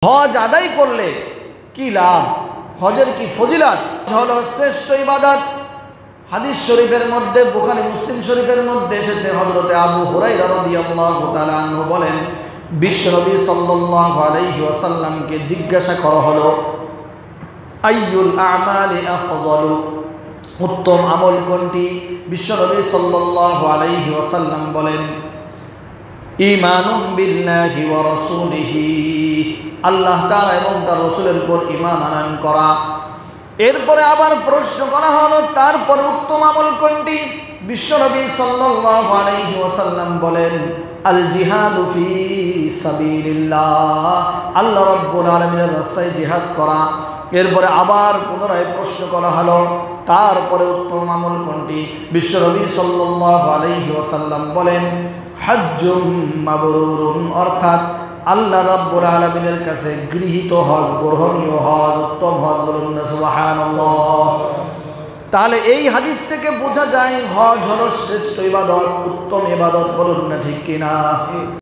হজ আদায় করলে কি লাভ, হজের কি ফজিলত, হলো শ্রেষ্ঠ ইবাদত। হাদিস শরীফের মধ্যে, বুখারী মুসলিম শরীফের মধ্যে এসেছে, হযরতে আবু হুরায়রা রাদিয়াল্লাহু তাআলা আনহু বলেন, বিশ্বনবী সাল্লাল্লাহু আলাইহি ওয়াসাল্লামকে জিজ্ঞাসা করা হলো, আইয়ুল আমালি আফযলু, উত্তম আমল কোনটি? বিশ্বনবী সাল্লাল্লাহু আলাইহি ওয়াসাল্লাম বলেন, ঈমানুন বিল্লাহি ওয়া রাসূলিহি, আল্লাহ তাআলা এবং তার রাসূলের উপর ঈমান আনয়ন করা। এরপরে আবার প্রশ্ন করা হলো, তারপরে উত্তম আমল কোনটি? বিশ্বনবী সাল্লাল্লাহু আলাইহি ওয়াসাল্লাম বলেন, আল জিহাদু ফি সাবিলিল্লাহ, আল্লাহ রাব্বুল আলামিনের রাস্তায় জিহাদ করা। এরপরে আবার পুনরায় প্রশ্ন করা হলো, তারপরে উত্তম আমল কোনটি? বিশ্বনবী সাল্লাল্লাহু আলাইহি ওয়াসাল্লাম বলেন, হজ্জুম মাবরুরুন, অর্থাৎ আল্লাহ রাব্বুল আলামিনের কাছে গৃহীত হজ, গ্রহণীয় হজ, উত্তম হজ। বলুন না সুবহানাল্লাহ। তাহলে এই হাদিস থেকে বোঝা যায় হজ হলো শ্রেষ্ঠ ইবাদত, উত্তম ইবাদত। বলুন না ঠিক কিনা?